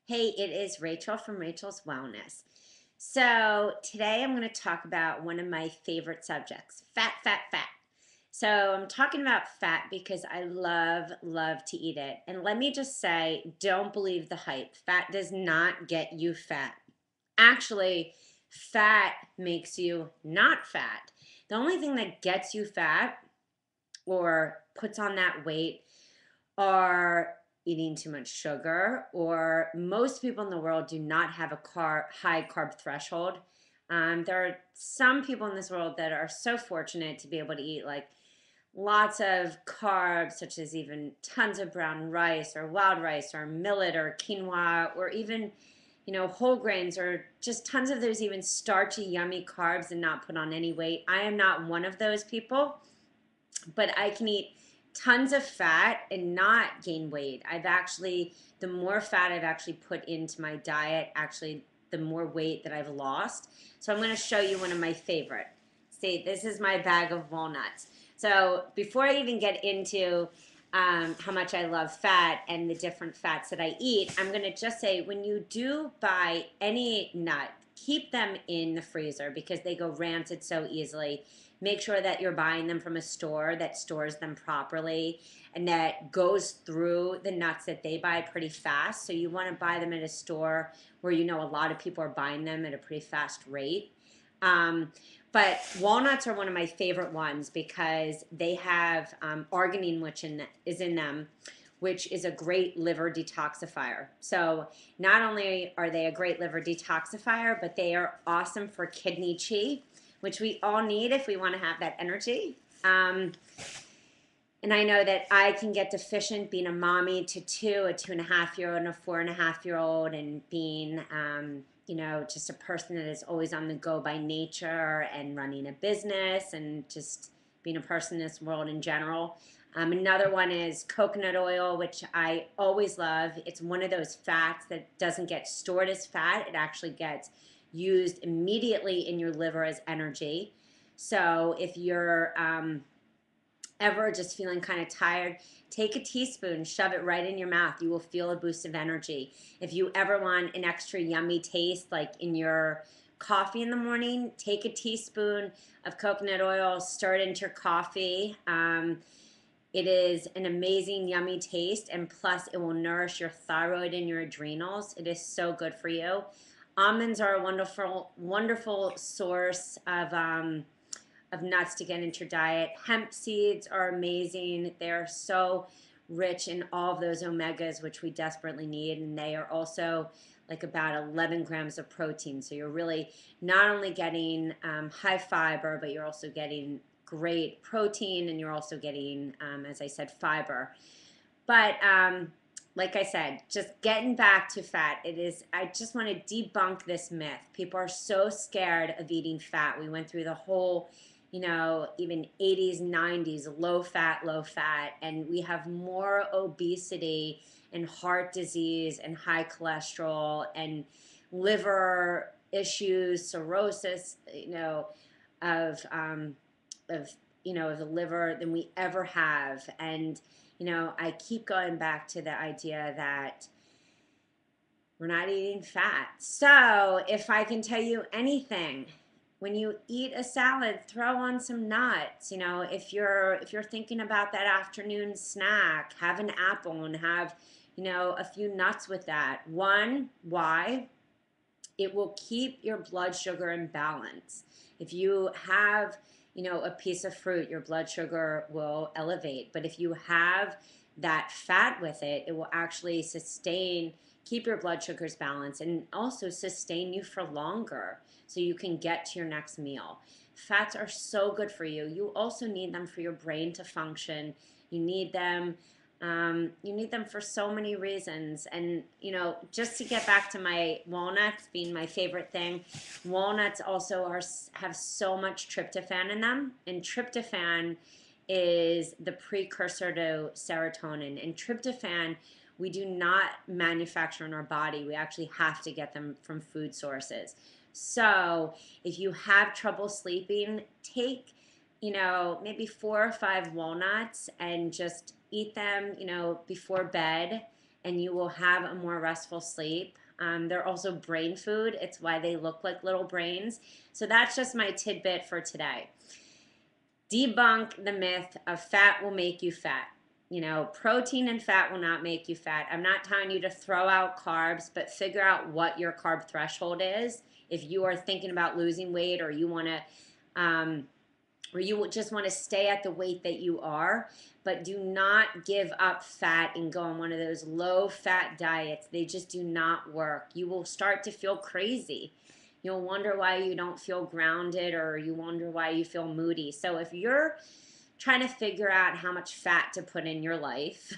Hey, it is Rachel from Rachel's Wellness. So, today I'm going to talk about one of my favorite subjects, fat, fat, fat. So, I'm talking about fat because I love to eat it. And let me just say, don't believe the hype. Fat does not get you fat. Actually, fat makes you not fat. The only thing that gets you fat or puts on that weight are eating too much sugar, or most people in the world do not have a high carb threshold. There are some people in this world that are so fortunate to be able to eat like lots of carbs, such as even tons of brown rice or wild rice or millet or quinoa, or even whole grains, or just tons of those even starchy, yummy carbs and not put on any weight. I am not one of those people, but I can eat tons of fat and not gain weight. The more fat I've actually put into my diet, actually, the more weight that I've lost. So I'm going to show you one of my favorite. See, this is my bag of walnuts. So before I even get into how much I love fat and the different fats that I eat, I'm going to just say when you do buy any nut, keep them in the freezer because they go rancid so easily. Make sure that you're buying them from a store that stores them properly and that goes through the nuts that they buy pretty fast. So you want to buy them at a store where you know a lot of people are buying them at a pretty fast rate. But walnuts are one of my favorite ones because they have arginine, which is in them, which is a great liver detoxifier. So not only are they a great liver detoxifier, but they are awesome for kidney chi, which we all need if we want to have that energy. And I know that I can get deficient being a mommy to a 2.5-year-old, and a 4.5-year-old, and being, just a person that is always on the go by nature and running a business and just being a person in this world in general. Another one is coconut oil, which I always love. It's one of those fats that doesn't get stored as fat. It actually gets used immediately in your liver as energy. So if you're ever just feeling kind of tired, take a teaspoon, shove it right in your mouth. You will feel a boost of energy. If you ever want an extra yummy taste, like in your coffee in the morning, take a teaspoon of coconut oil, stir it into your coffee. It is an amazing, yummy taste, and plus it will nourish your thyroid and your adrenals. It is so good for you. Almonds are a wonderful source of nuts to get into your diet. Hemp seeds are amazing. They're so rich in all of those omegas, which we desperately need, and they are also like about 11 grams of protein. So you're really not only getting high fiber, but you're also getting great protein, and you're also getting, as I said, fiber. But like I said, just getting back to fat, I just want to debunk this myth. People are so scared of eating fat. We went through the whole, even 80s, 90s, low fat, and we have more obesity and heart disease and high cholesterol and liver issues, cirrhosis, of of the liver than we ever have. And I keep going back to the idea that we're not eating fat. So if I can tell you anything, when you eat a salad, throw on some nuts. If you're thinking about that afternoon snack, have an apple and have, a few nuts with that. One, why? It will keep your blood sugar in balance. If you have, a piece of fruit, your blood sugar will elevate. But if you have that fat with it, it will actually keep your blood sugars balanced, and also sustain you for longer so you can get to your next meal. Fats are so good for you. You also need them for your brain to function. You need them for so many reasons. And, just to get back to my walnuts being my favorite thing, walnuts also have so much tryptophan in them. And tryptophan is the precursor to serotonin. And tryptophan, we do not manufacture in our body. We actually have to get them from food sources. So if you have trouble sleeping, take maybe 4 or 5 walnuts and just eat them, before bed, and you will have a more restful sleep. They're also brain food. It's why they look like little brains. So that's just my tidbit for today. Debunk the myth of fat will make you fat. You know, protein and fat will not make you fat. I'm not telling you to throw out carbs, but figure out what your carb threshold is. If you are thinking about losing weight, or you want to, or you just want to stay at the weight that you are, but do not give up fat and go on one of those low fat diets. They just do not work. You will start to feel crazy. You'll wonder why you don't feel grounded, or you wonder why you feel moody. So if you're trying to figure out how much fat to put in your life,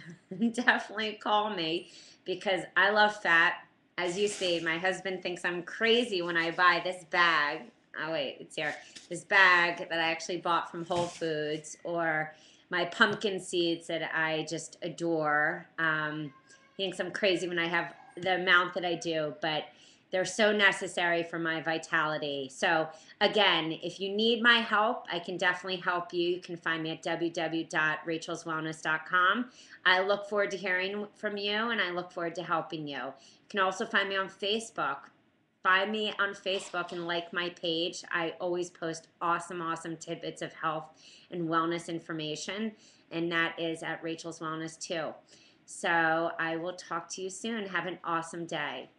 definitely call me, because I love fat. As you see, my husband thinks I'm crazy when I buy this bag. Oh wait, it's here. This bag that I actually bought from Whole Foods, or my pumpkin seeds that I just adore. He thinks I'm crazy when I have the amount that I do, but they're so necessary for my vitality. So again, if you need my help, I can definitely help you. You can find me at www.rachelswellness.com. I look forward to hearing from you, and I look forward to helping you. You can also find me on Facebook. Find me on Facebook and like my page. I always post awesome, awesome tidbits of health and wellness information, and that is at Rachel's Wellness too. So I will talk to you soon. Have an awesome day.